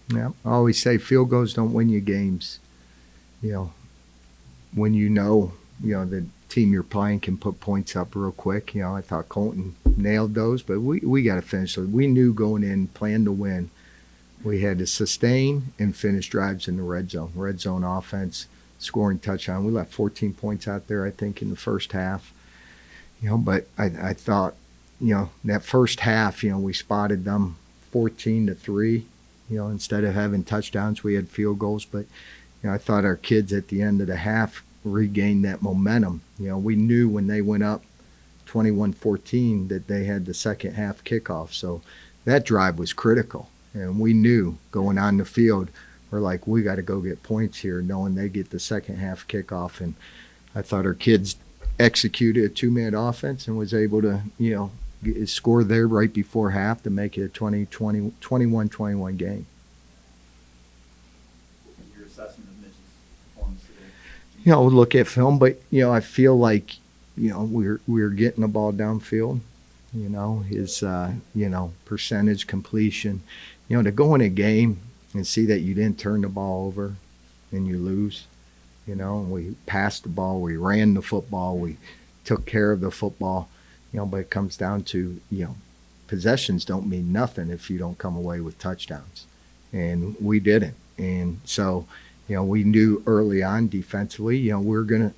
Yeah, I always say field goals don't win you games. You know, when the team you're playing can put points up real quick. I thought Colton nailed those, but we got to finish those. We knew going in, planned to win. We had to sustain and finish drives in the red zone. Red zone offense, scoring touchdown. We left 14 points out there, I think, in the first half. But I thought, that first half, we spotted them 14-3. Instead of having touchdowns, we had field goals. But I thought our kids at the end of the half regained that momentum. We knew when they went up 21-14 that they had the second half kickoff. So that drive was critical. And we knew going on the field, we're like, we got to go get points here, knowing they get the second half kickoff. And I thought our kids executed a two-minute offense and was able to, score there right before half to make it a 21-21 game. Your assessment of Mitch's performance today? We'll look at film, but, I feel like, we're getting the ball downfield. His, percentage completion. To go in a game and see that you didn't turn the ball over and you lose. And we passed the ball, we ran the football, we took care of the football. But it comes down to, possessions don't mean nothing if you don't come away with touchdowns. And we didn't. And so, we knew early on defensively, we were going to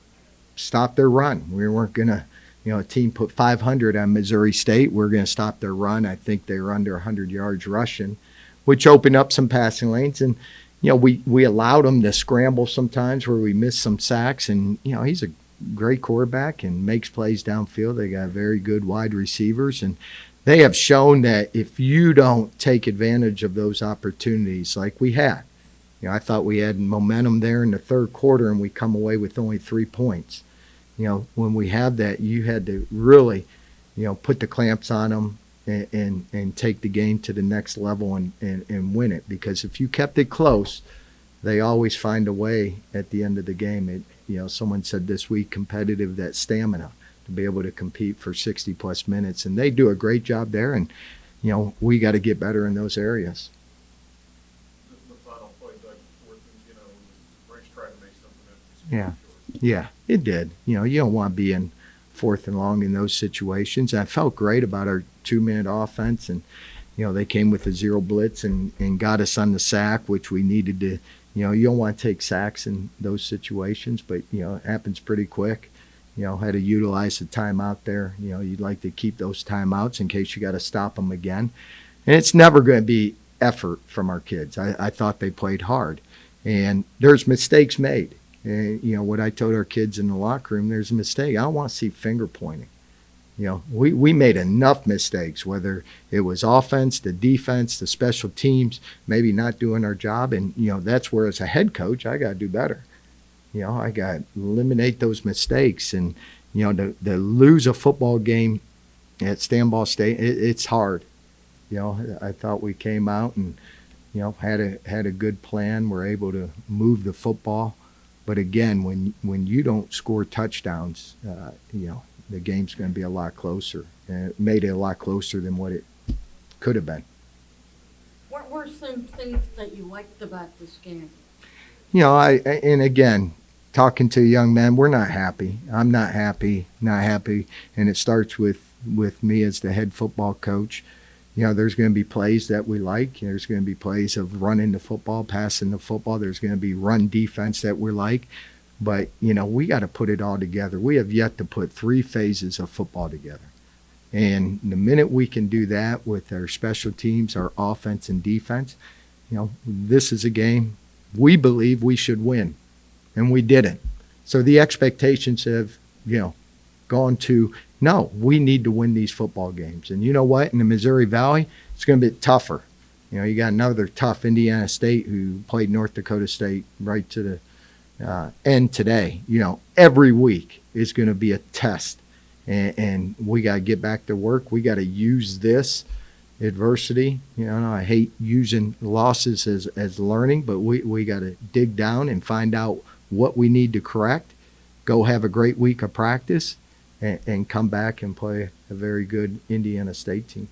stop their run. We weren't going to, a team put 500 on Missouri State. We're going to stop their run. I think they were under 100 yards rushing, which opened up some passing lanes. And, we allowed them to scramble sometimes where we missed some sacks. And, he's a great quarterback and makes plays downfield. They got very good wide receivers. And they have shown that if you don't take advantage of those opportunities like we had, I thought we had momentum there in the third quarter and we come away with only 3 points. When we have that, you had to really, put the clamps on them and take the game to the next level and win it. Because if you kept it close, they always find a way at the end of the game. Someone said this week, competitive, that stamina to be able to compete for 60-plus minutes. And they do a great job there. And, we got to get better in those areas. The final play, Doug, Rice tried to make something of it. Yeah, it did. You don't want to be in fourth and long in those situations. I felt great about our two-minute offense, and they came with a zero blitz and got us on the sack, which we needed to. You don't want to take sacks in those situations, but it happens pretty quick. Had to utilize the timeout there. You'd like to keep those timeouts in case you got to stop them again. And it's never going to be effort from our kids. I thought they played hard, and there's mistakes made. And, what I told our kids in the locker room, there's a mistake. I don't want to see finger pointing. We made enough mistakes, whether it was offense, the defense, the special teams, maybe not doing our job. And, that's where as a head coach, I got to do better. I got to eliminate those mistakes. And, to lose a football game at Stambaugh Stadium, it's hard. I thought we came out and, had a good plan. We're able to move the football. But again, when you don't score touchdowns, the game's going to be a lot closer. And it made it a lot closer than what it could have been. What were some things that you liked about this game? And again, talking to young men, we're not happy. I'm not happy. And it starts with me as the head football coach. There's going to be plays that we like. There's going to be plays of running the football, passing the football. There's going to be run defense that we like. But, we got to put it all together. We have yet to put 3 phases of football together. And the minute we can do that with our special teams, our offense and defense, this is a game we believe we should win. And we didn't. So the expectations have, gone to, no, we need to win these football games. And you know what? In the Missouri Valley, it's going to be tougher. You got another tough Indiana State who played North Dakota State right to the end today. Every week is going to be a test. And we got to get back to work. We got to use this adversity. I hate using losses as learning, but we got to dig down and find out what we need to correct, go have a great week of practice, and come back and play a very good Indiana State team.